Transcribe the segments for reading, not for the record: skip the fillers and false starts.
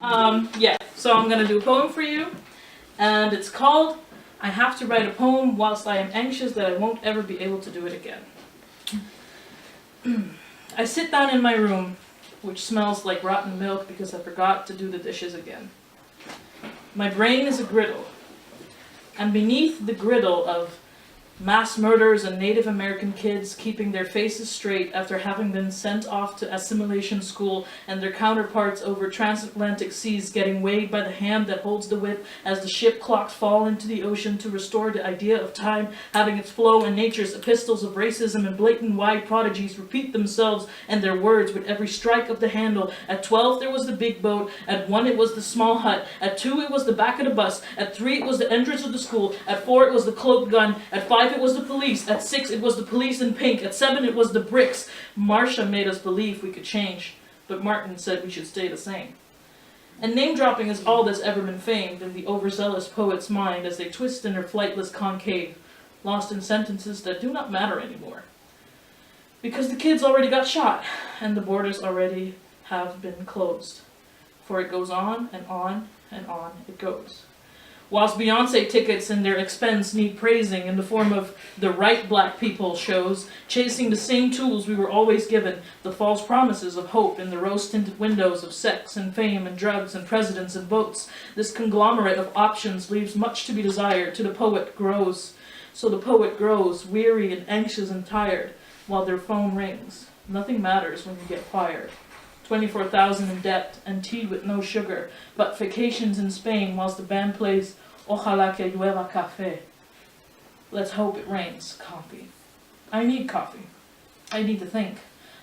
Yeah, so I'm gonna do a poem for you, and it's called I Have to Write a Poem Whilst I Am Anxious That I Won't Ever Be Able to Do It Again. I sit down in my room, which smells like rotten milk because I forgot to do the dishes again. My brain is a griddle, and beneath the griddle of mass murders and Native American kids keeping their faces straight after having been sent off to assimilation school and their counterparts over transatlantic seas getting weighed by the hand that holds the whip as the ship clocks fall into the ocean to restore the idea of time having its flow and nature's epistles of racism and blatant white prodigies repeat themselves and their words with every strike of the handle. At 12 there was the big boat, at 1 it was the small hut, at 2 it was the back of the bus, at 3 it was the entrance of the school, at 4 it was the cloaked gun, at 5 it was the police, at 6 it was the police in pink, at 7 it was the bricks. Marsha made us believe we could change, but Martin said we should stay the same. And name-dropping is all that's ever been famed in the overzealous poet's mind as they twist in their flightless concave, lost in sentences that do not matter anymore. Because the kids already got shot, and the borders already have been closed. For it goes on and on and on it goes. Whilst Beyonce tickets and their expense need praising in the form of the right black people shows, chasing the same tools we were always given, the false promises of hope in the rose-tinted windows of sex and fame and drugs and presidents and votes, this conglomerate of options leaves much to be desired till the poet grows. So the poet grows, weary and anxious and tired, while their phone rings. Nothing matters when you get fired. 24,000 in debt and tea with no sugar, but vacations in Spain whilst the band plays Ojalá que llueva café. Let's hope it rains coffee. I need coffee. I need to think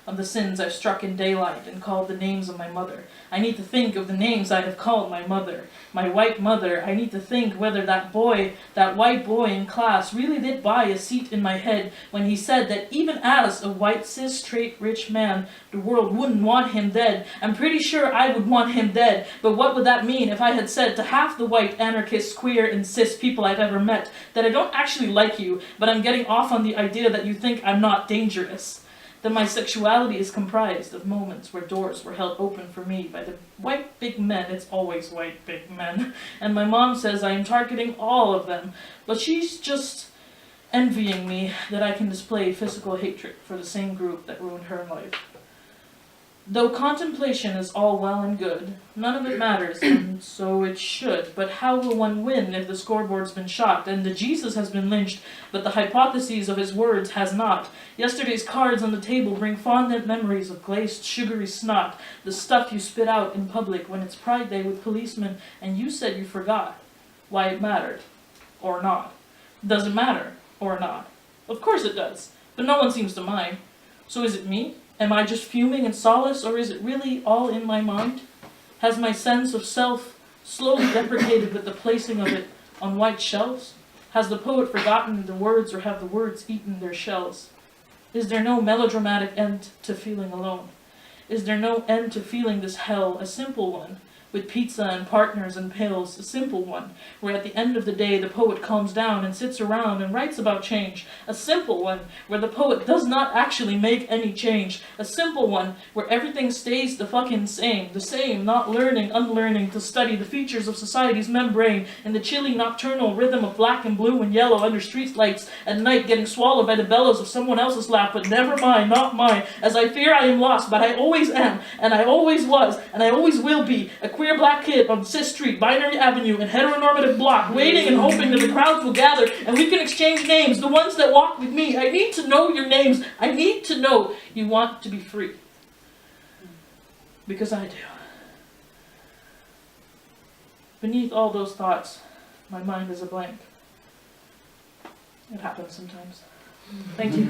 of the sins I've struck in daylight and called the names of my mother. I need to think of the names I have called my mother, my white mother. I need to think whether that white boy in class really did buy a seat in my head when he said that even as a white cis straight rich man, the world wouldn't want him dead. I'm pretty sure I would want him dead, but what would that mean if I had said to half the white anarchist, queer and cis people I've ever met that I don't actually like you, but I'm getting off on the idea that you think I'm not dangerous? That my sexuality is comprised of moments where doors were held open for me by the white big men. It's always white big men. And my mom says I am targeting all of them, but she's just envying me that I can display physical hatred for the same group that ruined her life. Though contemplation is all well and good, none of it matters, and so it should. But how will one win if the scoreboard's been shot, and the Jesus has been lynched, but the hypotheses of his words has not? Yesterday's cards on the table bring fondant memories of glazed, sugary snot, the stuff you spit out in public when it's Pride Day with policemen, and you said you forgot why it mattered, or not. Does it matter, or not? Of course it does, but no one seems to mind. So is it me? Am I just fuming in solace, or is it really all in my mind? Has my sense of self slowly deprecated with the placing of it on white shelves? Has the poet forgotten the words, or have the words eaten their shells? Is there no melodramatic end to feeling alone? Is there no end to feeling this hell, a simple one, with pizza and partners and pills, a simple one, where at the end of the day the poet calms down and sits around and writes about change, a simple one, where the poet does not actually make any change, a simple one, where everything stays the fucking same, not learning, unlearning to study the features of society's membrane in the chilly nocturnal rhythm of black and blue and yellow under street lights at night getting swallowed by the bellows of someone else's lap, but never mine, not mine, as I fear I am lost, but I always am, and I always was, and I always will be, a queer black kid on Cis Street, Binary Avenue, and heteronormative block, waiting and hoping that the crowds will gather and we can exchange names, the ones that walk with me. I need to know your names. I need to know you want to be free. Because I do. Beneath all those thoughts, my mind is a blank. It happens sometimes. Thank you.